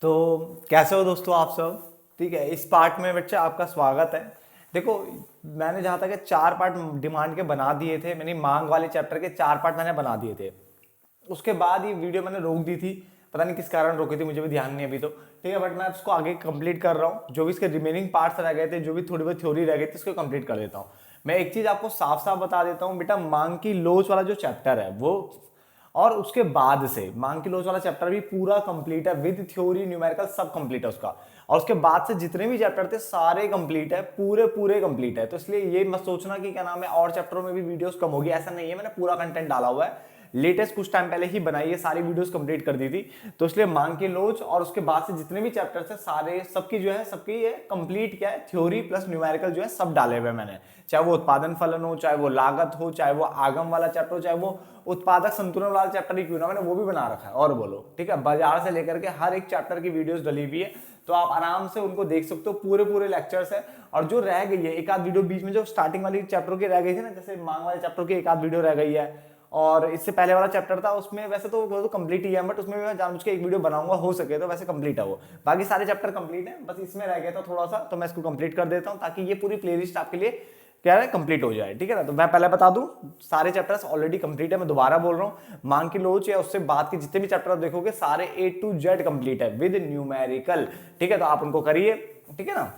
तो कैसे हो दोस्तों आप सब। ठीक है, इस पार्ट में बच्चे आपका स्वागत है। देखो, मैंने जहाँ तक है 4 पार्ट डिमांड के बना दिए थे, मैंने मांग वाले चैप्टर के 4 पार्ट मैंने बना दिए थे। उसके बाद ये वीडियो मैंने रोक दी थी, पता नहीं किस कारण रोकी थी, मुझे भी ध्यान नहीं अभी तो। ठीक है, बट मैं उसको आगे कंप्लीट कर रहा हूँ। जो भी इसके रिमेनिंग पार्ट्स रह गए थे, जो भी थोड़ी बहुत थ्योरी रह गई थी, उसको कंप्लीट कर देता हूँ। मैं एक चीज आपको साफ साफ बता देता हूँ बेटा, मांग की लोच वाला जो चैप्टर है वो, और उसके बाद से मांग की लोच वाला चैप्टर भी पूरा कंप्लीट है विद थ्योरी न्यूमेरिकल सब कंप्लीट है उसका। और उसके बाद से जितने भी चैप्टर थे सारे कंप्लीट है, पूरे पूरे कंप्लीट है। तो इसलिए ये मत सोचना कि क्या नाम है और चैप्टरों में भी वीडियोस कम होगी, ऐसा नहीं है। मैंने पूरा कंटेंट डाला हुआ है, लेटेस्ट कुछ टाइम पहले ही बनाई है, सारी वीडियोस कंप्लीट कर दी थी। तो इसलिए मांग के लोच और उसके बाद से जितने भी चैप्टर्स है सारे सबकी जो है सबकी ये कंप्लीट क्या है, थ्योरी प्लस न्यूमेरिकल जो है सब डाले हुए मैंने। चाहे वो उत्पादन फलन हो, चाहे वो लागत हो, चाहे वो आगम वाला चैप्टर हो, चाहे वो उत्पादक संतुलन वाला चैप्टर ही क्यों ना, मैंने वो भी बना रखा है। और बोलो, ठीक है, बाजार से लेकर के हर एक चैप्टर की वीडियोस डली हुई है, तो आप आराम से उनको देख सकते हो। पूरे पूरे लेक्चर्स है। और जो रह गई है एक आध वीडियो बीच में, जो स्टार्टिंग वाली चैप्टर की रह गई थी ना, जैसे मांग वाले चैप्टर की एक आध वीडियो रह गई है, और इससे पहले वाला चैप्टर था उसमें वैसे तो कंप्लीट ही है, बट उसमें मैं जानबूझ के एक वीडियो बनाऊंगा, हो सके तो। वैसे कंप्लीट है वो, बाकी सारे चैप्टर कंप्लीट है, बस इसमें रह गया था थोड़ा सा, तो मैं इसको कंप्लीट कर देता हूं ताकि ये पूरी प्लेलिस्ट आपके लिए क्या है, कंप्लीट हो जाए। ठीक है ना। तो मैं पहले बता दूं, सारे चैप्टर्स ऑलरेडी कंप्लीट है। मैं दोबारा बोल रहा हूं, मांग की लोच या उससे बात के जितने भी चैप्टर आप देखोगे सारे A to Z कंप्लीट है विद न्यूमेरिकल। ठीक है, तो आप उनको करिए। ठीक है ना।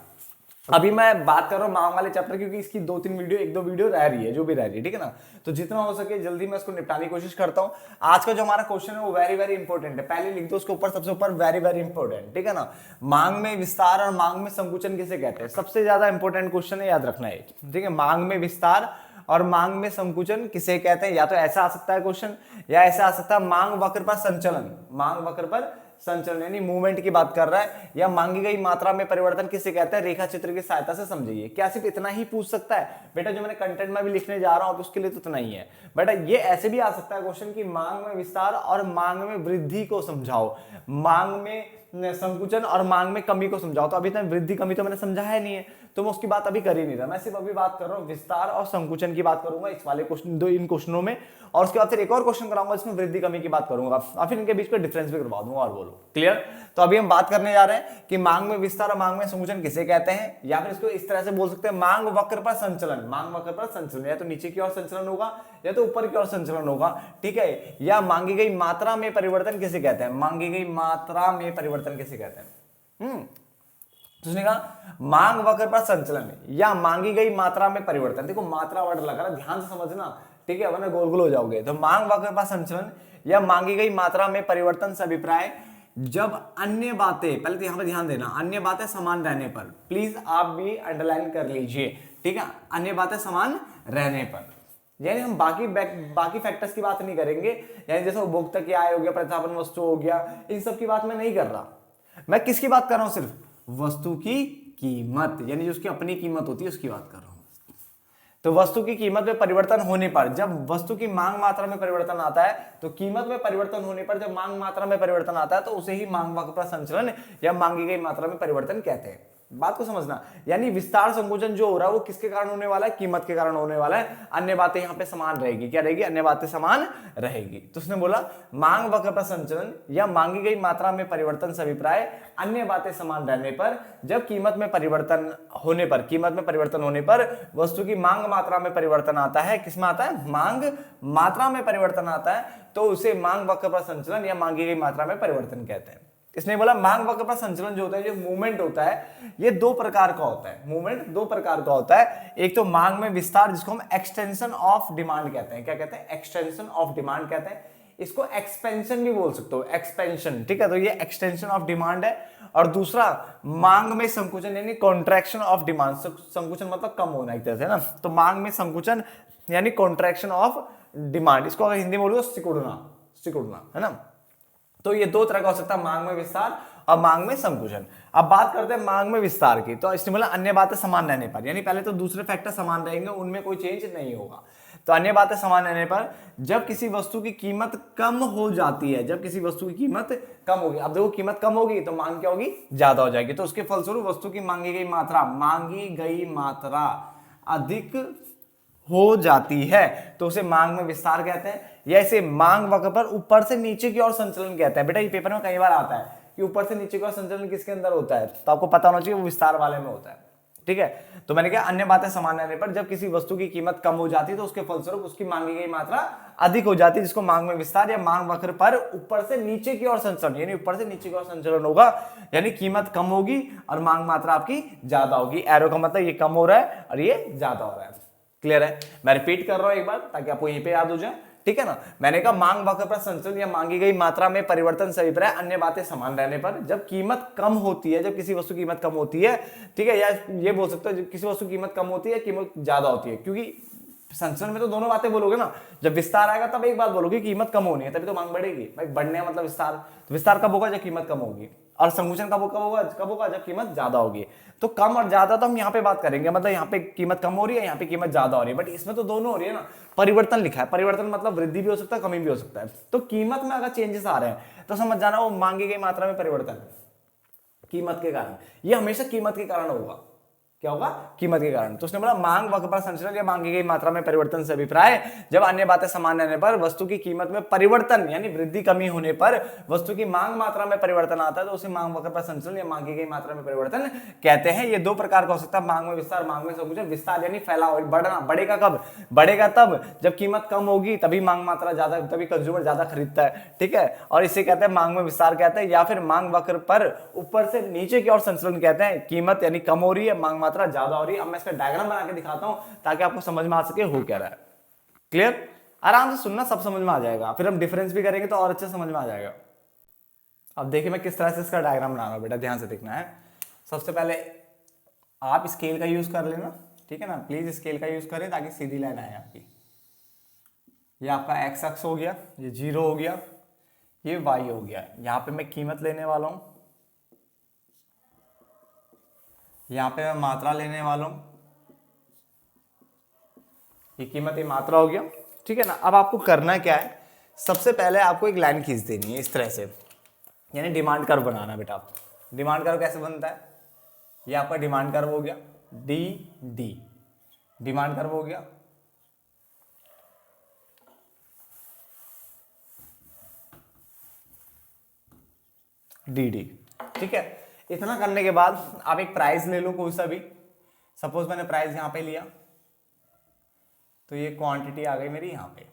अभी मैं बात कर रहा हूँ मांग वाले चैप्टर, क्योंकि इसकी 2-3 वीडियो, 1-2 वीडियो रह रही है, जो भी रह रही है। ठीक है ना। तो जितना हो सके जल्दी मैं इसको निपटाने की कोशिश करता हूँ। आज का जो हमारा क्वेश्चन है वो वेरी वेरी इंपॉर्टेंट है, पहले लिख दो उसके ऊपर, सबसे ऊपर वेरी वेरी इंपॉर्टेंट। ठीक है ना। मांग में विस्तार और मांग में संकुचन किसे कहते हैं, सबसे ज्यादा इंपॉर्टेंट क्वेश्चन है, याद रखना है। ठीक है, मांग में विस्तार और मांग में संकुचन किसे कहते हैं। या तो ऐसा आ सकता है क्वेश्चन, या ऐसा आ सकता है मांग वक्र पर संचलन, मांग वक्र पर संचलन यानी मूवमेंट की बात कर रहा है। या मांगी गई मात्रा में परिवर्तन किसे कहते हैं, रेखा चित्र की सहायता से समझिए। क्या सिर्फ इतना ही पूछ सकता है बेटा, जो मैंने कंटेंट में भी लिखने जा रहा हूं तो उसके लिए तो इतना ही है बेटा। ये ऐसे भी आ सकता है क्वेश्चन कि मांग में विस्तार और मांग में वृद्धि को समझाओ, मांग में संकुचन और मांग में कमी को समझाओ। तो अभी तक वृद्धि कमी तो मैंने समझाया नहीं है, तो मैं उसकी बात अभी कर ही नहीं रहा। मैं सिर्फ अभी बात कर रहा हूँ विस्तार और संकुचन की बात करूंगा इस वाले क्वेश्चन, दो इन क्वेश्चनों में। और उसके बाद फिर एक और क्वेश्चन कराऊंगा जिसमें वृद्धि कमी की बात करूंगा, और फिर इनके बीच में डिफरेंस भी करवा दूंगा। और बोलो, क्लियर। तो अभी हम बात करने जा रहे हैं कि मांग में विस्तार और मांग में संकुचन किसे कहते हैं, या फिर इसको इस तरह से बोल सकते हैं मांग वक्र पर संचलन। मांग वक्र पर संचलन या तो नीचे की ओर संचलन होगा या तो ऊपर की ओर संचलन होगा। ठीक है। या मांगी गई मात्रा में परिवर्तन किसे कहते हैं, मांगी गई मात्रा में परिवर्तन किसे कहते हैं। तो उसने कहा मांग वक्र पर संचलन या मांगी गई मात्रा में परिवर्तन। देखो मात्रा वर्ड लगा रहा, ध्यान से समझना। ठीक है, वरना गोल गोल हो जाओगे। तो मांग वक्र पर संचलन या मांगी गई मात्रा में परिवर्तन से अभिप्राय जब अन्य बातें, पहले तो यहां पर ध्यान देना, अन्य बातें समान रहने पर। प्लीज आप भी अंडरलाइन कर लीजिए। ठीक है, अन्य बातें समान रहने पर, यानी हम बाकी फैक्टर्स की बात नहीं करेंगे। यानी जैसे उपभोक्ता की आय हो गया, प्रतिस्थापन वस्तु हो गया, इन सब की बात मैं नहीं कर रहा। मैं किसकी बात कर रहा हूं, सिर्फ वस्तु की कीमत, यानी जो उसकी अपनी कीमत होती है उसकी बात कर रहा हूं। तो वस्तु की कीमत में परिवर्तन होने पर, जब वस्तु की मांग मात्रा में परिवर्तन आता है, तो कीमत में परिवर्तन होने पर जब मांग मात्रा में परिवर्तन आता है, तो उसे ही मांग वक्र पर संचलन या मांगी गई मात्रा में परिवर्तन कहते हैं। बात को समझना, यानी विस्तार संकुचन जो हो रहा है वो किसके कारण होने वाला है, कीमत के कारण होने वाला है। अन्य बातें यहां पे समान रहेगी, क्या रहेगी, अन्य बातें समान रहेगी। तो उसने बोला मांग वक्र पर संचलन या मांगी गई मात्रा में परिवर्तन से अभिप्राय अन्य बातें समान रहने पर, जब कीमत में परिवर्तन होने पर, कीमत में परिवर्तन होने पर वस्तु की मांग मात्रा में परिवर्तन आता है। किसमें आता है, मांग मात्रा में परिवर्तन आता है, तो उसे मांग वक्र पर संचलन या मांगी गई मात्रा में परिवर्तन कहते हैं। इसने बोला मांग वक्र पर संचलन जो होता है, जो मूवमेंट होता है, ये 2 प्रकार का होता है। मूवमेंट 2 प्रकार का होता है। एक तो मांग में विस्तार, जिसको हम एक्सटेंशन ऑफ डिमांड कहते हैं। क्या कहते हैं, एक्सटेंशन ऑफ डिमांड कहते हैं। इसको एक्सपेंशन भी बोल सकते हो, एक्सपेंशन। ठीक है, तो ये एक्सटेंशन ऑफ डिमांड है। और दूसरा मांग में संकुचन यानी कॉन्ट्रैक्शन ऑफ डिमांड। संकुचन मतलब कम होना एक तरह से ना, तो मांग में संकुचन यानी कॉन्ट्रैक्शन ऑफ डिमांड। इसको अगर हिंदी में बोलो सिकुड़ना, सिकुड़ना है ना। तो ये 2 तरह का हो सकता है, मांग में विस्तार और मांग में संकुचन। अब बात करते हैं मांग में विस्तार की। तो इसने बोला अन्य बातें समान रहने पर, यानी पहले तो दूसरे फैक्टर समान रहेंगे, उनमें कोई चेंज नहीं होगा। तो अन्य बातें समान रहने पर जब किसी वस्तु की कीमत कम हो जाती है, जब किसी वस्तु की कीमत कम होगी, अब देखो कीमत कम होगी तो मांग क्या होगी, ज्यादा हो जाएगी। तो उसके फलस्वरूप वस्तु की मांगी गई मात्रा अधिक हो जाती है, तो उसे मांग में विस्तार कहते हैं। या इसे मांग वक्र पर ऊपर से नीचे की ओर संचलन कहते हैं। बेटा ये पेपर में कई बार आता है कि ऊपर से नीचे का संचलन किसके अंदर होता है, तो आपको पता होना चाहिए वो विस्तार वाले में होता है। ठीक है, तो मैंने कहा अन्य बातें समान रहने पर जब किसी वस्तु की कीमत कम हो जाती है तो उसके फलस्वरूप उसकी मांगी गई मात्रा अधिक हो जाती है, जिसको मांग में विस्तार या मांग वक्र पर ऊपर से नीचे की ओर संचलन, यानी ऊपर से नीचे की ओर संचलन होगा, यानी कीमत कम होगी और मांग मात्रा आपकी ज्यादा होगी। एरो का मतलब ये कम हो रहा है और ये ज्यादा हो रहा है। क्लियर है? मैं रिपीट कर रहा हूं एक बार ताकि आपको यहीं पे याद हो जाए। ठीक है ना, मैंने कहा मांग वक्र पर संचलन या मांगी गई मात्रा में परिवर्तन से अभिप्राय अन्य बातें समान रहने पर जब कीमत कम होती है, जब किसी वस्तु की कीमत कम होती है, ठीक है, या ये बोल सकते हो जब किसी वस्तु की कीमत कम होती है कीमत ज्यादा होती है, क्योंकि संचलन में तो दोनों बातें बोलोगे ना, जब विस्तार आएगा तब एक बात बोलोगे कीमत कम होनी है तभी तो मांग बढ़ेगी भाई, बढ़ने मतलब विस्तार, तो विस्तार कब होगा जब कीमत कम होगी, और संकुचन कब होगा जब कीमत ज्यादा होगी। तो कम और ज्यादा तो हम यहाँ पे बात करेंगे, मतलब यहाँ पे कीमत कम हो रही है, यहाँ पे कीमत ज्यादा हो रही है, बट इसमें तो दोनों हो रही है ना, परिवर्तन लिखा है, परिवर्तन मतलब वृद्धि भी हो सकता है कमी भी हो सकता है। तो कीमत में अगर चेंजेस आ रहे हैं तो समझ जाना वो मांगी गई मात्रा में परिवर्तन है कीमत के कारण, ये हमेशा कीमत के कारण होगा। क्या होगा? कीमत के कारण। तो उसने बोला मांग वक्र पर संचलन या मांगी गई मात्रा में परिवर्तन से अभिप्राय जब अन्य बातें समान रहने पर वस्तु की कीमत में परिवर्तन यानी वृद्धि कमी होने पर वस्तु की मांग मात्रा में परिवर्तन आता है तो उसे मांग वक्र पर संचलन या मांगी गई मात्रा में परिवर्तन कहते हैं। ये दो प्रकार का हो सकता है, मांग में विस्तार, मांग में संकुचन। विस्तार यानी फैलाव, बढ़ना, बढ़ेगा कब? बढ़ेगा तब जब कीमत कम होगी, तभी मांग मात्रा ज्यादा, तभी कंज्यूमर ज्यादा खरीदता है। ठीक है, और इसे कहते हैं मांग में विस्तार कहते हैं, या फिर मांग वक्र पर ऊपर से नीचे की ओर संचलन कहते हैं। कीमत यानी कम हो रही है, मांग मात्रा ज्यादा हो रही है। अब मैं इसका डायग्राम बना के दिखाता हूं ताकि आपको समझ में आ सके हो क्या रहा है। क्लियर? आराम से सुनना, सब समझ में आ जाएगा, फिर हम डिफरेंस भी करेंगे तो और अच्छे समझ में आ जाएगा। अब देखिए मैं किस तरह से इसका डायग्राम बना रहा हूं, बेटा ध्यान से देखना है। सबसे पहले आप स्केल का यूज कर लेना, ठीक है ना, प्लीज स्केल का यूज करें ताकि सीधी लाइन आए आपकी। ये आपका एक्स अक्ष हो गया, ये 0 हो गया, ये वाई हो गया। यहां पे मैं कीमत लेने वाला हूं, यहां पे मैं मात्रा लेने वाला हूं, ये कीमत, ये मात्रा हो गया। ठीक है ना, अब आपको करना क्या है, सबसे पहले आपको एक लाइन खींच देनी है इस तरह से, यानी डिमांड कर्व बनाना बेटा। डिमांड कर्व कैसे बनता है? ये आपका डिमांड कर्व हो गया, डी डी डिमांड कर्व हो गया। डी डी, ठीक है। इतना करने के बाद आप एक प्राइस ले लो कोई सा भी, सपोज मैंने प्राइस यहां पे लिया तो ये क्वांटिटी आ गई मेरी यहां पे।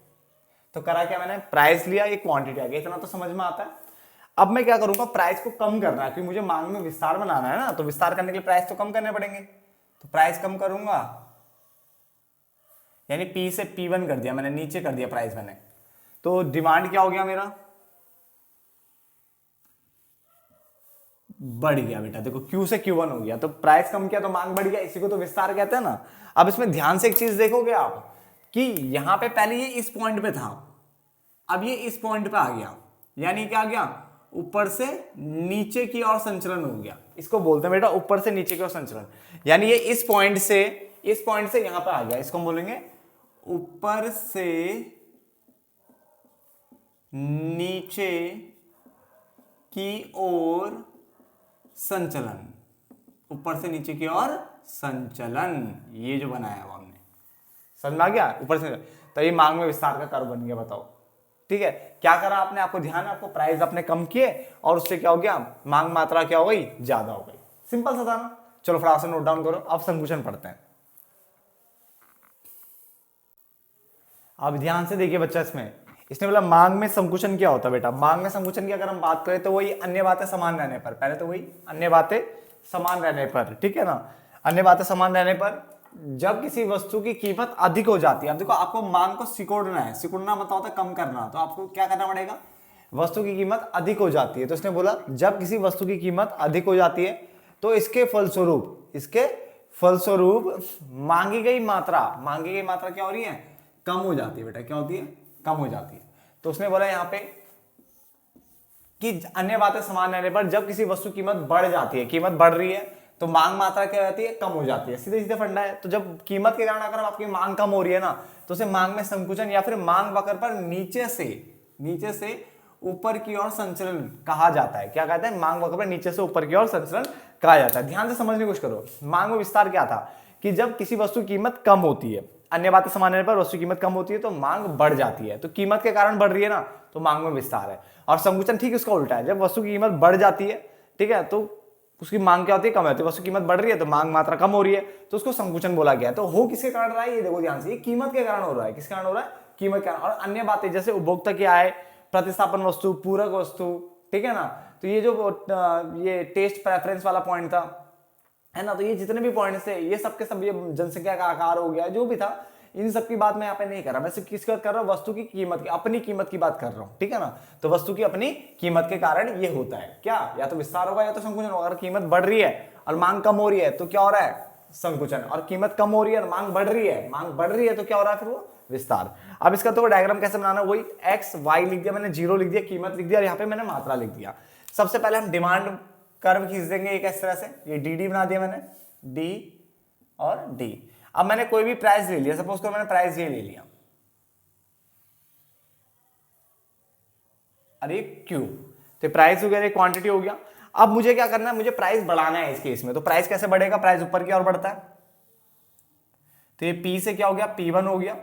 तो करा क्या मैंने, प्राइस लिया, ये क्वांटिटी आ गई, इतना तो समझ में आता है। अब मैं क्या करूंगा, प्राइस को कम करना है क्योंकि मुझे मांग में विस्तार बनाना है ना, तो विस्तार करने के लिए प्राइस तो कम करने पड़ेंगे। तो प्राइस कम करूंगा, यानी P से P1 कर दिया मैंने, नीचे कर दिया प्राइस मैंने। तो डिमांड क्या हो गया मेरा, बढ़ गया बेटा, देखो Q से Q1 हो गया, तो प्राइस कम किया तो मांग बढ़ गया, इसी को तो विस्तार कहते हैं ना। अब इसमें ध्यान से एक चीज देखोगे आप कि यहां पे पहले ये इस पॉइंट पे था, अब ये इस पॉइंट पे आ गया, यानी क्या आ गया, ऊपर से नीचे की ओर संचलन हो गया। इसको बोलते हैं बेटा ऊपर से नीचे की ओर संचलन, यानी ये इस पॉइंट से यहां पे आ गया, इसको हम बोलेंगे ऊपर से नीचे की ओर संचलन, ऊपर से नीचे की ओर संचलन, ये जो बनाया वो हमने, समझ में आ गया ऊपर से। तो ये मांग में विस्तार का कर्व बन गया, बताओ। ठीक है, क्या करा आपने, आपको ध्यान है, आपको प्राइस आपने कम किए और उससे क्या हो गया, मांग मात्रा क्या हो गई, ज्यादा हो गई। सिंपल सा था ना। चलो फटाफट से नोट डाउन करो, अब संकुचन पढ़ते हैं। अब ध्यान से देखिए बच्चा, इसने बोला मांग में संकुचन क्या होता है बेटा। मांग में संकुचन की अगर हम बात करें तो वही अन्य बातें समान रहने पर, पहले तो वही अन्य बातें समान रहने पर, ठीक है ना, अन्य बातें समान रहने पर जब किसी वस्तु की कीमत अधिक हो जाती है। अब देखो आपको मांग को सिकुड़ना है, सिकुड़ना मतलब होता है कम करना, तो आपको क्या करना पड़ेगा, वस्तु की कीमत अधिक हो जाती है। तो इसने बोला जब किसी वस्तु की कीमत अधिक हो जाती है तो इसके फलस्वरूप मांगी गई मात्रा क्या हो रही है, कम हो जाती है बेटा। क्या होती है, कम हो जाती है। तो उसने बोला यहाँ पे कि अन्य बातें समान रहने पर जब किसी वस्तु की कीमत बढ़ जाती है, कीमत बढ़ रही है तो मांग मात्रा क्या हो जाती है, कम हो जाती है। सीधे सीधे फंडा है। तो जब कीमत के कारण अगर आपकी मांग कम हो रही है ना, तो उसे मांग में संकुचन या फिर मांग वक्र पर नीचे से ऊपर की ओर संचलन कहा जाता है। क्या कहते हैं, मांग वक्र पर नीचे से ऊपर की ओर संचलन कहा जाता है। ध्यान से समझने की कोशिश करो। मांग में विस्तार क्या था कि जब किसी वस्तु की कीमत कम होती है, अन्य बातें समान रहने पर वस्तु की कीमत कम होती है तो मांग बढ़ जाती है। तो कीमत के कारण बढ़ रही है ना, तो मांग में विस्तार है। और संकुचन ठीक उसका उल्टा है, जब वस्तु की कीमत बढ़ जाती है, ठीक है, तो उसकी मांग क्या होती है, कम होती है। वस्तु की कीमत बढ़ रही है तो मांग मात्रा कम हो रही है, तो उसको संकुचन बोला गया। तो हो किसके कारण रहा है, ये देखो ध्यान से, ये कीमत के कारण हो रहा है। किसके कारण हो रहा है, कीमत के कारण। और अन्य बातें जैसे उपभोक्ता की आय, प्रतिस्थापन वस्तु, पूरक वस्तु, ठीक है ना। तो ये जो ये टेस्ट प्रेफरेंस वाला पॉइंट था, है ना, तो ये जितने भी पॉइंट्स थे ये सब के सब, ये जनसंख्या का आकार हो गया, जो भी था, इन सब की बात मैं यहाँ पे नहीं कर रहा। मैं सिर्फ किसकी बात कर रहा हूँ, वस्तु की कीमत की, अपनी कीमत की बात कर रहा हूँ, ठीक है ना। तो वस्तु की अपनी कीमत के कारण ये होता है क्या, या तो विस्तार होगा या तो संकुचन होगा। अगर कीमत बढ़ रही है और मांग कम हो रही है तो क्या हो रहा है, संकुचन। और कीमत कम हो रही है और मांग बढ़ रही है, मांग बढ़ रही है तो क्या हो रहा है, फिर वो विस्तार। अब इसका तो डायग्राम कैसे बनाना, वही एक्स वाई लिख दिया मैंने, जीरो लिख दिया, कीमत लिख दिया, और यहाँ पे मैंने मात्रा लिख दिया। सबसे पहले हम डिमांड कर्व खींच देंगे एक इस तरह से, ये डी बना दिया मैंने, डी और डी। अब मैंने कोई भी प्राइस ले लिया, सपोज करो मैंने प्राइस ये ले लिया, अरे क्यू, तो प्राइस हो गया, क्वांटिटी हो गया। अब मुझे क्या करना है, मुझे प्राइस बढ़ाना है इस केस में। तो प्राइस कैसे बढ़ेगा, प्राइस ऊपर की ओर बढ़ता है, तो ये P से क्या हो गया, P1 हो गया।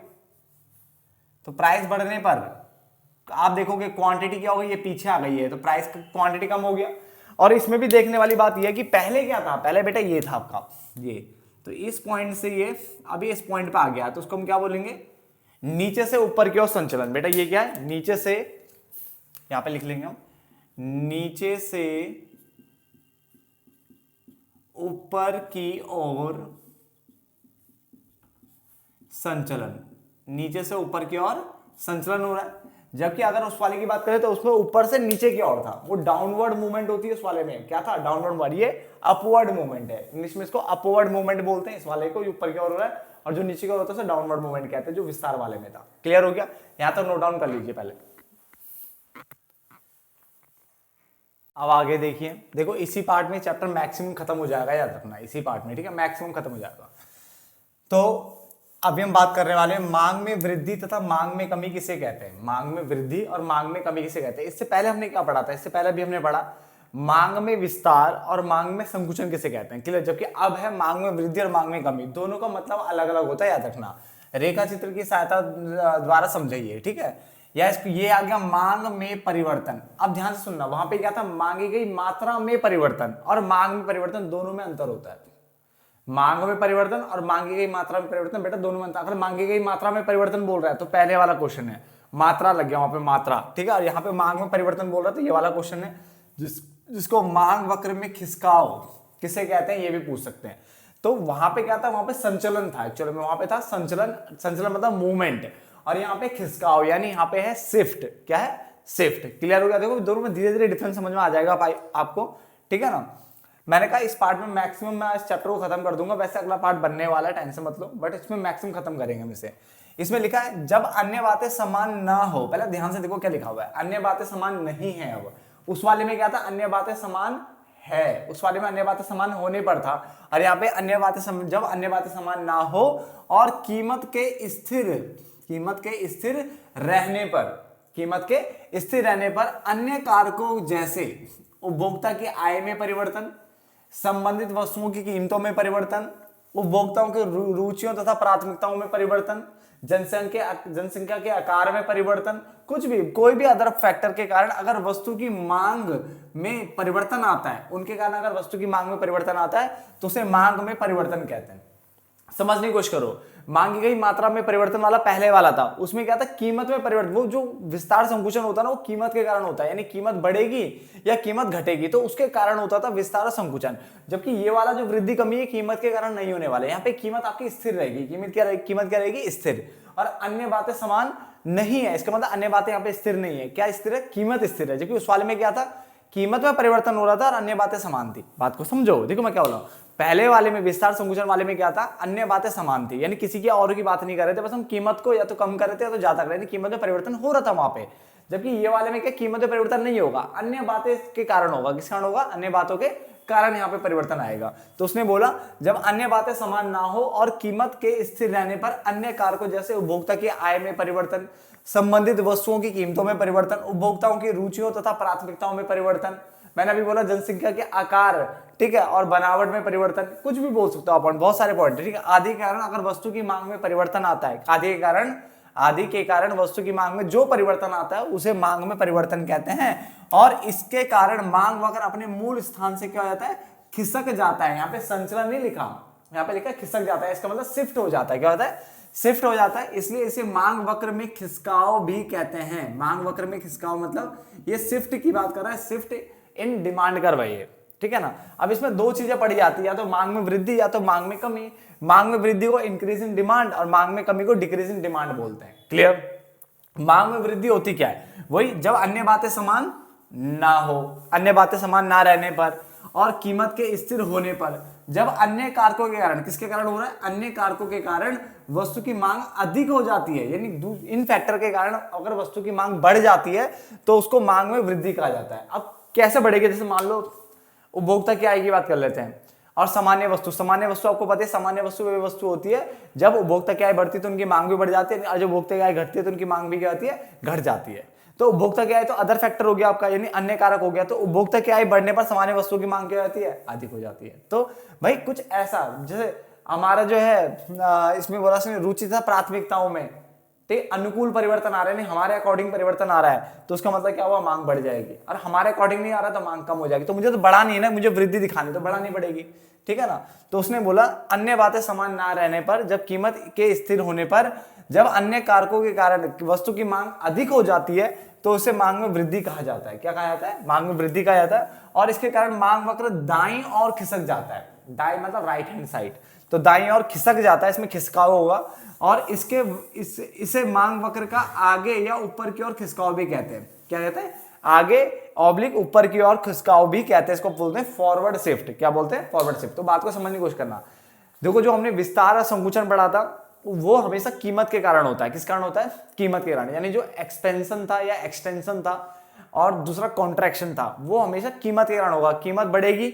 तो प्राइस बढ़ने पर आप देखोगे क्वांटिटी क्या हो गई, ये पीछे आ गई है, तो प्राइस क्वांटिटी कम हो गया। और इसमें भी देखने वाली बात ये है कि पहले क्या था, पहले बेटा ये था आपका ये, तो इस पॉइंट से ये अभी इस पॉइंट पे आ गया, तो उसको हम क्या बोलेंगे, नीचे से ऊपर की ओर संचलन। बेटा ये क्या है, नीचे से, यहां पे लिख लेंगे हम, नीचे से ऊपर की ओर संचलन, नीचे से ऊपर की ओर संचलन हो रहा है। जबकि अगर उस वाले की बात करें तो उसमें ऊपर से नीचे की ओर था, वो डाउनवर्ड मूवमेंट होती है उस वाले में, क्या था, डाउनवर्ड मूवमेंट। ये अपवर्ड मूवमेंट है, इंग्लिश में इसको अपवर्ड मूवमेंट बोलते हैं। इस वाले को ऊपर की ओर हो रहा है, और जो नीचे की ओर होता है उसे डाउनवर्ड मूवमेंट कहते हैं, जो विस्तार वाले में था। क्लियर हो गया, यहां तक नोट डाउन कर लीजिए पहले। अब आगे देखिए, देखो इसी पार्ट में चैप्टर मैक्सिमम खत्म हो जाएगा, याद रखना, इसी पार्ट में, ठीक है, मैक्सिमम खत्म हो जाएगा। तो अभी हम बात करने वाले हैं मांग में वृद्धि तथा मांग में कमी किसे कहते हैं। मांग में वृद्धि और मांग में कमी किसे कहते हैं। इससे पहले हमने क्या पढ़ा था, इससे पहले भी हमने पढ़ा मांग में विस्तार और मांग में संकुचन किसे कहते हैं, क्लियर। जबकि अब है मांग में वृद्धि और मांग में कमी, दोनों का मतलब अलग अलग होता है, याद रखना। रेखा चित्र की सहायता द्वारा समझाइए, ठीक है। या ये आ गया मांग में परिवर्तन। अब ध्यान से सुनना, वहां पे क्या था, मांगी गई मात्रा में परिवर्तन और मांग में परिवर्तन, दोनों में अंतर होता है। मांग में परिवर्तन और मांगी गई मात्रा में परिवर्तन, बेटा दोनों में अंतर। अगर मांगी गई मात्रा में परिवर्तन बोल रहा है तो पहले वाला क्वेश्चन है, मात्रा लग गया वहां पे मात्रा, ठीक है। और यहाँ पे मांग में परिवर्तन बोल रहा है तो ये वाला क्वेश्चन है, जिसको मांग वक्र में खिसकाव किसे कहते हैं, ये भी पूछ सकते हैं। तो वहां पे क्या था, वहां पे संचलन था, एक्चुअली में वहां पे था संचलन, संचलन मतलब मूवमेंट, और यहाँ पे खिसकाव, यानी यहाँ पे है शिफ्ट। क्या है, शिफ्ट। क्लियर हो गया, देखो दोनों में धीरे धीरे डिफरेंस समझ में आ जाएगा आपको, ठीक है ना। मैंने कहा इस पार्ट में मैक्सिमम मैं इस चैप्टर को खत्म कर दूंगा, वैसे अगला पार्ट बनने वाला है, टेंशन मत लो, बट इसमें मैक्सिमम खत्म करेंगे हम इसे। इसमें लिखा है जब अन्य बातें समान ना हो, पहले ध्यान से देखो क्या लिखा हुआ है, अन्य बातें समान नहीं है। अब उस वाले में क्या था, अन्य बातें समान है, उस वाले में अन्य बातें समान होने पर था, और यहाँ पे अन्य बातें जब अन्य बातें समान ना हो और कीमत के स्थिर रहने पर, कीमत के स्थिर रहने पर अन्य कारकों जैसे उपभोक्ता की आय में परिवर्तन, संबंधित वस्तुओं की कीमतों में परिवर्तन, उपभोक्ताओं की रुचियों तथा प्राथमिकताओं में परिवर्तन, जनसंख्या के आकार में परिवर्तन, कुछ भी कोई भी अदर फैक्टर के कारण अगर वस्तु की मांग में परिवर्तन आता है, उनके कारण अगर वस्तु की मांग में परिवर्तन आता है तो उसे मांग में परिवर्तन कहते हैं। समझने की कोशिश करो, मांगी गई मात्रा में परिवर्तन वाला पहले वाला था, उसमें क्या था, कीमत में परिवर्तन। वो जो विस्तार संकुचन होता है ना, वो कीमत के कारण होता है, यानी कीमत बढ़ेगी या कीमत घटेगी तो उसके कारण होता था विस्तार और संकुचन। जबकि ये वाला जो वृद्धि कमी है कीमत के कारण नहीं होने वाले, यहाँ पे कीमत आपकी स्थिर रहेगी। कीमत क्या रहेगी, स्थिर। और अन्य बातें समान नहीं है, इसका मतलब अन्य बातें यहाँ पे स्थिर नहीं है। क्या स्थिर है, कीमत स्थिर है। जबकि उस वाले में क्या था, कीमत में परिवर्तन हो रहा था और अन्य बातें समान थी। बात को समझो, देखो मैं क्या बोल रहा हूं, पहले वाले में विस्तार संकुचन वाले में क्या था, अन्य बातें समान थी, यानी किसी की और की बात नहीं कर रहे थे, बस हम कीमत को या तो कम कर रहे थे या तो ज्यादा कर रहे थे, कीमत में परिवर्तन हो रहा था वहां पे। जबकि ये वाले में क्या, कीमत में परिवर्तन नहीं होगा, अन्य बातें के कारण होगा। किस कारण होगा, अन्य बातों के कारण यहाँ पे परिवर्तन आएगा। तो उसने बोला जब अन्य बातें समान ना हो और कीमत के स्थिर रहने पर अन्य कारकों जैसे उपभोक्ता की आय में परिवर्तन, संबंधित वस्तुओं की कीमतों में परिवर्तन, उपभोक्ताओं की रुचियों तथा प्राथमिकताओं में परिवर्तन, मैंने अभी बोला जनसंख्या के आकार, ठीक है, और बनावट में परिवर्तन, कुछ भी बोल सकते हो आप, बहुत सारे पॉइंट, ठीक है। आदि के कारण अगर वस्तु की मांग में परिवर्तन आता है, आदि के कारण वस्तु की मांग में जो परिवर्तन आता है उसे मांग में परिवर्तन कहते हैं। और इसके कारण मांग वक्र अपने मूल स्थान से क्या हो जाता है, खिसक जाता है। यहाँ पे संचलन नहीं लिखा, यहाँ पे लिखा खिसक जाता है, इसका मतलब शिफ्ट हो जाता है। क्या होता है, शिफ्ट हो जाता है, इसलिए इसे मांग वक्र में खिसकाव भी कहते हैं। मांग वक्र में खिसकाव मतलब ये शिफ्ट की बात कर रहा है, शिफ्ट इन डिमांड कर रही है, ठीक है ना। अब इसमें दो चीजें पड़ी जाती है, या तो मांग में वृद्धि या तो मांग में कमी। मांग में वृद्धि को इंक्रीज इन डिमांड और मांग में कमी को डिक्रीज इन डिमांड बोलते हैं। क्लियर। मांग में वृद्धि होती क्या है, वही जब अन्य बातें समान ना हो, अन्य बातें समान ना रहने पर और कीमत के स्थिर होने पर, जब अन्य कारकों के कारण, किसके कारण हो रहा है, अन्य कारकों के कारण वस्तु की मांग अधिक हो जाती है, यानी इन फैक्टर के कारण अगर वस्तु की मांग बढ़ जाती है तो उसको मांग में वृद्धि कहा जाता है। अब कैसे बढ़ेगी, जैसे मान लो उपभोक्ता की आय की बात कर लेते हैं, और सामान्य वस्तु आपको पता है, सामान्य वस्तु वे वस्तु होती है जब उपभोक्ता की आय बढ़ती है तो उनकी मांग भी बढ़ जाती है, और जब उपभोक्ता की आय घटती है तो उनकी मांग भी क्या होती है, घट जाती है। तो उपभोक्ता की आय तो अदर फैक्टर हो गया आपका, यानी अन्य कारक हो गया। तो उपभोक्ता की आय बढ़ने पर सामान्य वस्तुओं की मांग क्या होती है, अधिक हो जाती है। तो भाई कुछ ऐसा, जैसे हमारा जो है इसमें बोला रुचि था प्राथमिकताओं में, ठीक, अनुकूल परिवर्तन आ रहे हैं, हमारे अकॉर्डिंग परिवर्तन आ रहा है तो उसका मतलब क्या हुआ, मांग बढ़ जाएगी। और हमारे अकॉर्डिंग नहीं आ रहा तो मांग कम हो जाएगी। तो मुझे तो बढ़ानी है ना, मुझे वृद्धि दिखानी, तो बढ़ानी पड़ेगी, ठीक है ना। तो उसने बोला अन्य बातें समान ना रहने पर, जब कीमत के स्थिर होने पर, जब अन्य कारकों के कारण वस्तु की मांग अधिक हो जाती है तो उसे मांग में वृद्धि कहा जाता है। क्या कहा जाता है, मांग में वृद्धि कहा जाता है। और इसके कारण मांग वक्र दाईं ओर खिसक जाता है, दाईं मतलब राइट हैंड साइड, तो दाईं ओर खिसक जाता है, इसमें खिसकाव होगा। और इसे मांग वक्र का आगे या ऊपर की ओर खिसकाव भी कहते हैं। क्या कहते हैं, आगे ऑब्लिक ऊपर की ओर खिसकाव भी कहते हैं। इसको बोलते हैं फॉरवर्ड शिफ्ट। क्या बोलते हैं, फॉरवर्ड शिफ्ट। तो बात को समझने की कोशिश करना। देखो जो हमने विस्तार और संकुचन पढ़ा था वो हमेशा कीमत के कारण होता है। किस कारण होता है, कीमत के कारण, यानी जो एक्सपेंशन था या एक्सटेंशन था और दूसरा कॉन्ट्रैक्शन था वो हमेशा कीमत के कारण होगा। कीमत बढ़ेगी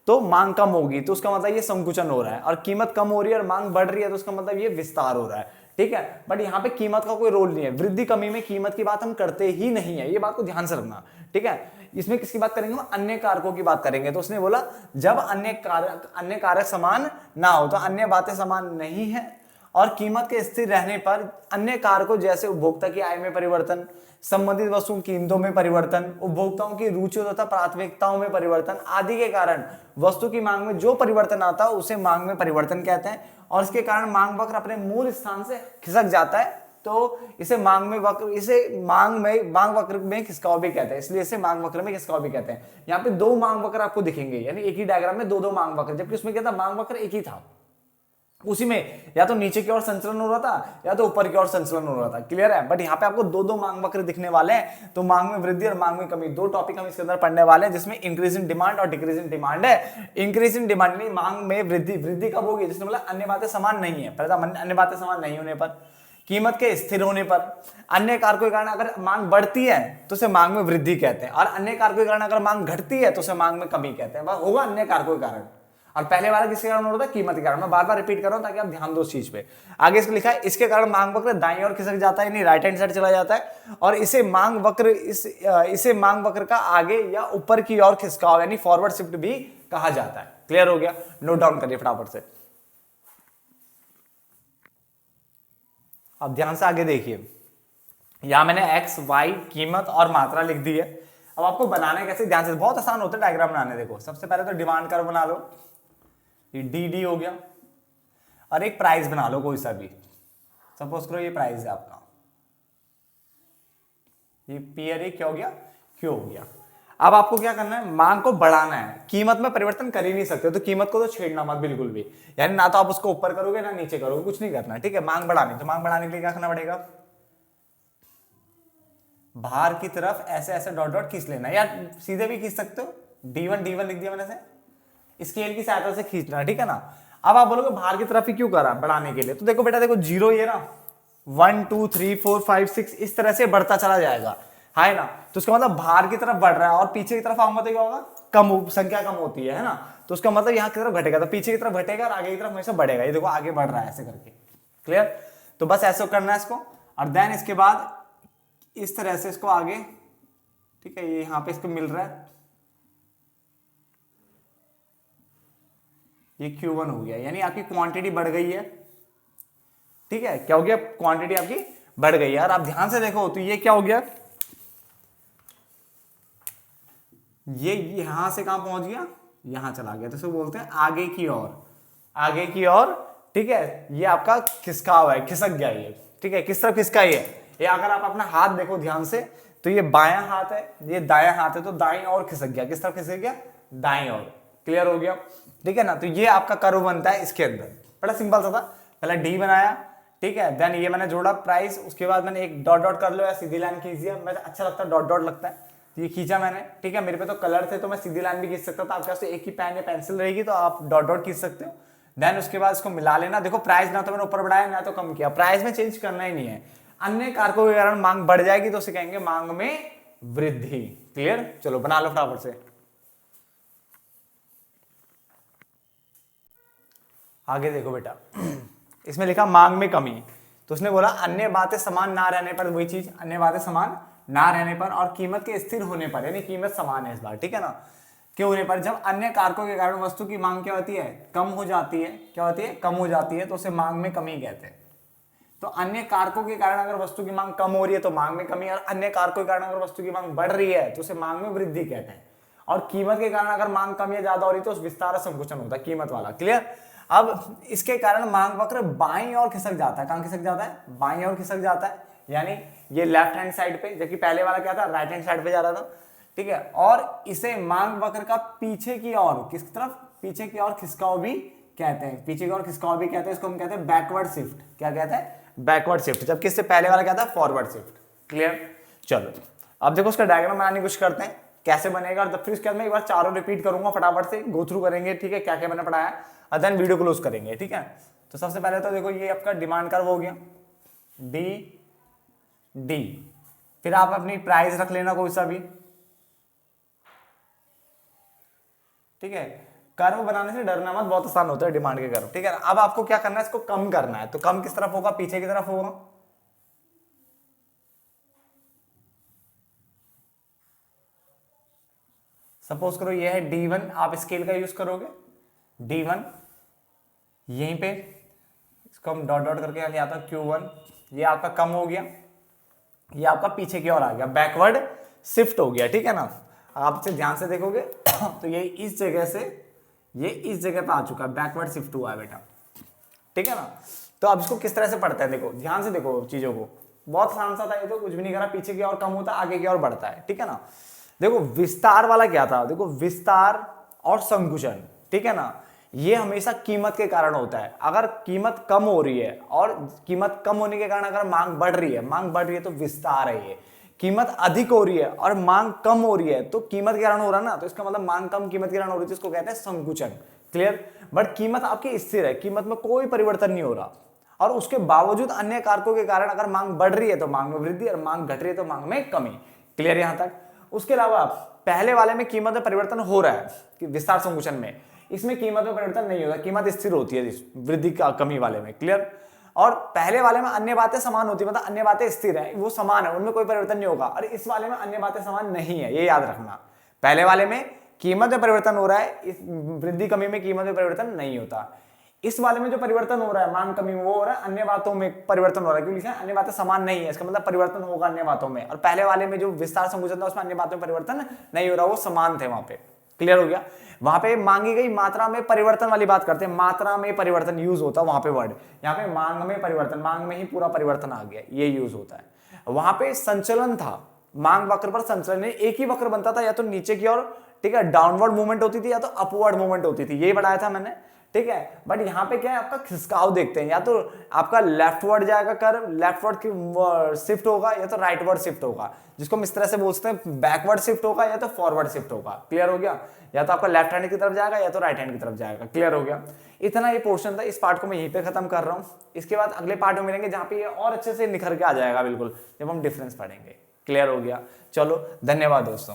तो मांग कम होगी, तो उसका मतलब ये संकुचन हो रहा है। और कीमत कम हो रही है और मांग बढ़ रही है तो उसका मतलब ये विस्तार हो रहा है, ठीक है। बट यहाँ पे कीमत का कोई रोल नहीं है, वृद्धि कमी में कीमत की बात हम करते ही नहीं है, ये बात को ध्यान से रखना, ठीक है। इसमें किसकी बात करेंगे, अन्य कारकों की बात करेंगे। तो उसने बोला जब अन्य कारक समान ना हो, तो अन्य बातें समान नहीं है और कीमत के स्थिर रहने पर अन्य कारकों जैसे उपभोक्ता की आय में परिवर्तन, संबंधित वस्तुओं की कीमतों में परिवर्तन, उपभोक्ताओं की रुचियों तथा प्राथमिकताओं में परिवर्तन आदि के कारण वस्तु की मांग में जो परिवर्तन आता है उसे मांग में परिवर्तन कहते हैं। और इसके कारण मांग वक्र अपने मूल स्थान से खिसक जाता है, तो इसे मांग वक्र में खिसकाव भी कहते हैं। इसलिए इसे मांग वक्र में खिसकाव भी कहते हैं। यहाँ पे दो मांग वक्र आपको दिखेंगे, यानी एक ही डायग्राम में दो मांग वक्र, जबकि उसमें क्या था, मांग वक्र एक ही था। उसी में या तो नीचे की ओर संचलन हो रहा था या तो ऊपर की ओर संचलन हो रहा था। क्लियर है। बट यहाँ पे आपको दो मांग वक्र दिखने वाले हैं। तो मांग में वृद्धि और मांग में कमी, दो टॉपिक हम इसके अंदर पढ़ने वाले हैं, जिसमें इंक्रीज इन डिमांड और डिक्रीज इन डिमांड है। इंक्रीज इन डिमांड में मांग में वृद्धि कब होगी, जिसने बोला अन्य बातें समान नहीं है, पहले अन्य बातें समान नहीं होने पर, कीमत के स्थिर होने पर, अन्य कारकों के कारण अगर मांग बढ़ती है तो उसे मांग में वृद्धि कहते हैं, और अन्य कारकों के कारण अगर मांग घटती है तो उसे मांग में कमी कहते हैं। बस होगा अन्य कारकों के कारण, और पहले वाला किसके कारण हो रहा था, कीमत के कारण। मैं बार बार रिपीट कर रहा हूं ताकि आप ध्यान दो उस चीज पे। आगे इसको लिखा है इसके कारण मांग वक्र दाईं ओर खिसक जाता है, यानी राइट हैंड साइड चला जाता है, और इसे मांग वक्र का आगे या ऊपर की ओर खिसकाव यानी फॉरवर्ड शिफ्ट भी कहा जाता है। क्लियर हो गया, नोट डाउन करिए फटाफट से। अब ध्यान से आगे देखिए, यहां मैंने एक्स वाई कीमत और मात्रा लिख दी है। अब आपको बनाना कैसे, ध्यान से, बहुत आसान होता है डायग्राम बनाने। देखो सबसे पहले तो डिमांड कर्व बना लो, ये डी हो गया, और एक प्राइस बना लो कोई सा भी, सपोज करो ये प्राइस है आपका, ये पी और ये क्या हो गया, क्यू हो गया। अब आपको क्या करना है, मांग को बढ़ाना है। कीमत में परिवर्तन कर ही नहीं सकते, तो कीमत को तो छेड़ना मत बिल्कुल भी, यानी ना तो आप उसको ऊपर करोगे ना नीचे करोगे, कुछ नहीं करना, ठीक है। मांग बढ़ानी, तो मांग बढ़ाने के लिए क्या करना पड़ेगा, बाहर की तरफ ऐसे ऐसे डॉट डॉट खींच लेना, या सीधे भी खींच सकते हो, D1 लिख दिया मैंने से, स्केल की सहायता से खींचना, ठीक है ना। अब आप बोलोगे बाहर की तरफ ही क्यों करा बढ़ाने के लिए, तो देखो बेटा, देखो जीरो ये ना 1 2 3 4 5 6 इस तरह से बढ़ता चला जाएगा, है ना। तो उसका मतलब बाहर की तरफ बढ़ रहा है, और पीछे की तरफ आऊंगा तो क्या होगा, संख्या कम होती है ना। तो उसका मतलब यहाँ की तरफ घटेगा, तो पीछे की तरफ घटेगा और आगे की तरफ हमेशा बढ़ेगा। ये देखो आगे बढ़ रहा है ऐसे करके, क्लियर। तो बस ऐसे करना है इसको, और देन इसके बाद इस तरह से इसको आगे, ठीक है, ये यहाँ पे इसको मिल रहा है, ये Q1 हो गया, यानी आपकी क्वांटिटी बढ़ गई है। ठीक है, क्या हो गया, क्वांटिटी आपकी बढ़ गई है। और आप ध्यान से देखो तो ये क्या हो गया, ये यहां से कहां पहुंच गया, यहां चला गया, तो इसे बोलते हैं आगे की ओर, आगे की ओर। ठीक है, ये आपका खिसका हुआ है, खिसक गया ये। ठीक है, किस तरफ खिसका ये अगर आप अपना हाथ देखो ध्यान से तो ये बायां हाथ है, ये दायां हाथ है, तो दाईं ओर खिसक गया। किस तरफ खिसक गया, दाईं ओर। क्लियर हो गया। ठीक है ना, तो ये आपका कर्व बनता है इसके अंदर। बड़ा सिंपल सा था, पहले डी बनाया, ठीक है, देन ये मैंने जोड़ा प्राइस, उसके बाद मैंने एक डॉट डॉट कर लो या सीधी लाइन खींची, मुझे अच्छा लगता है डॉट डॉट लगता है, ये खींचा मैंने। ठीक है, मेरे पे तो कलर थे तो मैं सीधी लाइन भी खींच सकता था, आपके पास तो एक ही पेन या पेंसिल रहेगी तो आप डॉट डॉट खींच सकते हो। देन उसके बाद इसको मिला लेना। देखो प्राइस ना तो मैंने ऊपर बढ़ाया ना तो कम किया, प्राइस में चेंज करना ही नहीं है। अन्य कारकों के कारण मांग बढ़ जाएगी तो उसे कहेंगे मांग में वृद्धि। क्लियर, चलो बना लो फटाफट से। आगे देखो बेटा, इसमें लिखा मांग में कमी, तो उसने बोला अन्य बातें समान ना रहने पर, वही चीज, अन्य बातें समान ना रहने पर और कीमत के स्थिर होने पर, यानी कीमत समान है इस बार। ठीक है ना, क्यों होने पर, जब अन्य कारकों के कारण वस्तु की मांग क्या होती है, कम हो जाती है। क्या होती है, कम हो जाती है, तो उसे मांग में कमी कहते हैं। तो अन्य कारकों के कारण अगर वस्तु की मांग कम हो रही है तो मांग में कमी, और अन्य कारकों के कारण अगर वस्तु की मांग बढ़ रही है तो उसे मांग में वृद्धि कहते हैं। और कीमत के कारण अगर मांग कम या ज्यादा हो रही है तो उस विस्तार और संकुचन होता है, कीमत वाला। क्लियर। अब इसके कारण मांग वक्र बाईं ओर खिसक जाता है। कहां खिसक जाता है, बाईं ओर खिसक जाता है, यानी ये लेफ्ट हैंड साइड पे, जबकि पहले वाला क्या था, राइट हैंड साइड पे जा रहा था। ठीक है, और इसे मांग वक्र का पीछे की ओर, किस तरफ, पीछे की ओर खिसकाव भी कहते हैं। पीछे की ओर खिसकाव भी कहते हैं, इसको हम कहते हैं बैकवर्ड शिफ्ट। क्या कहते हैं, बैकवर्ड शिफ्ट, जबकि इससे पहले वाला क्या था, फॉरवर्ड शिफ्ट। क्लियर। चलो अब देखो उसका डायग्राम बनाने की कोशिश करते हैं कैसे बनेगा, और फिर उसके बाद मैं एक बार चारों रिपीट करूंगा, फटाफट से गो थ्रू करेंगे। ठीक है, क्या क्या मैंने पढ़ाया, और देन वीडियो क्लोज करेंगे। ठीक है, तो सबसे पहले तो देखो ये आपका डिमांड कर्व हो गया, डी डी, फिर आप अपनी प्राइस रख लेना कोई सा भी। ठीक है, कर्व बनाने से डरना मत, बहुत आसान होता है डिमांड के कर्व। ठीक है, अब आपको क्या करना है, इसको कम करना है। तो कम किस तरफ होगा, पीछे की तरफ होगा। सपोज करो ये है D1, आप स्केल का यूज करोगे, D1 यहीं पे, इसको हम डॉट डॉट करके यहाँ आता Q1, ये आपका कम हो गया, ये आपका पीछे की ओर आ गया, बैकवर्ड शिफ्ट हो गया। ठीक है ना, आप इसे ध्यान से देखोगे तो ये इस जगह से ये इस जगह पे आ चुका है, बैकवर्ड शिफ्ट हुआ है बेटा। ठीक है ना, तो अब इसको किस तरह से पढ़ते हैं, देखो ध्यान से देखो चीजों को, बहुत आसान सा था ये तो, कुछ भी नहीं करा, पीछे की ओर कम होता है, आगे की ओर बढ़ता है। ठीक है ना, देखो विस्तार वाला क्या था, देखो विस्तार और संकुचन, ठीक है ना, ये हमेशा कीमत के कारण होता है। अगर कीमत कम हो रही है और कीमत कम होने के कारण अगर मांग बढ़ रही है, मांग बढ़ रही है तो विस्तार है ये। कीमत अधिक हो रही है और मांग कम हो रही है तो कीमत के कारण हो रहा है ना, तो इसका मतलब मांग कम कीमत के कारण हो रही है, इसको कहते हैं संकुचन। क्लियर। बट कीमत आपकी स्थिर है, कीमत में कोई परिवर्तन नहीं हो रहा, और उसके बावजूद अन्य कारकों के कारण अगर मांग बढ़ रही है तो मांग में वृद्धि, और मांग घट रही है तो मांग में कमी। क्लियर यहां तक। उसके अलावा पहले वाले में कीमत में परिवर्तन हो रहा है कि विस्तार संकुचन में, इसमें कीमत में परिवर्तन नहीं होता, कीमत स्थिर होती है वृद्धि का कमी वाले में। क्लियर। और पहले वाले में अन्य बातें समान होती है, मतलब अन्य बातें स्थिर है, वो समान है, उनमें कोई परिवर्तन नहीं होगा। और इस वाले में अन्य बातें समान नहीं है, ये याद रखना। पहले वाले में कीमत में परिवर्तन हो रहा है, इस वृद्धि कमी में कीमत में परिवर्तन नहीं होता। इस वाले में जो परिवर्तन हो रहा है मांग कमी में, वो हो रहा है अन्य बातों में परिवर्तन हो रहा है, क्योंकि लिखा है अन्य बातें समान नहीं है, इसका मतलब परिवर्तन होगा अन्य बातों में। और पहले वाले में जो विस्तार संकुचन था उसमें अन्य बातों में परिवर्तन नहीं हो रहा, वो समान थे वहां पे। क्लियर हो गया। वहां पे मांगी गई मात्रा में परिवर्तन वाली बात करते हैं, मात्रा में परिवर्तन यूज होता है वहां पे वर्ड, यहाँ पे मांग में परिवर्तन, मांग में ही पूरा परिवर्तन आ गया, ये यूज होता है। वहां पे संचलन था, मांग वक्र पर संचलन, एक ही वक्र बनता था, या तो नीचे की ओर, ठीक है, डाउनवर्ड मूवमेंट होती थी, या तो अपवर्ड मूवमेंट होती थी, यही बताया था मैंने। ठीक है, बट यहाँ पे क्या है, आपका खिसकाव देखते हैं, या तो आपका लेफ्टवर्ड जाएगा कर्व, लेफ्टवर्ड की शिफ्ट होगा, या तो राइटवर्ड शिफ्ट होगा, जिसको हम इस तरह से बोलते हैं बैकवर्ड शिफ्ट होगा या तो फॉरवर्ड शिफ्ट होगा। क्लियर हो गया, या तो आपका लेफ्ट हैंड की तरफ जाएगा या तो राइट हैंड की तरफ जाएगा। क्लियर हो गया। इतना ये पोर्शन था, इस पार्ट को मैं यहीं पे खत्म कर रहा हूँ। इसके बाद अगले पार्ट में मिलेंगे जहां पे ये और अच्छे से निखर के आ जाएगा बिल्कुल, जब हम डिफरेंस पढ़ेंगे। क्लियर हो गया। चलो धन्यवाद दोस्तों।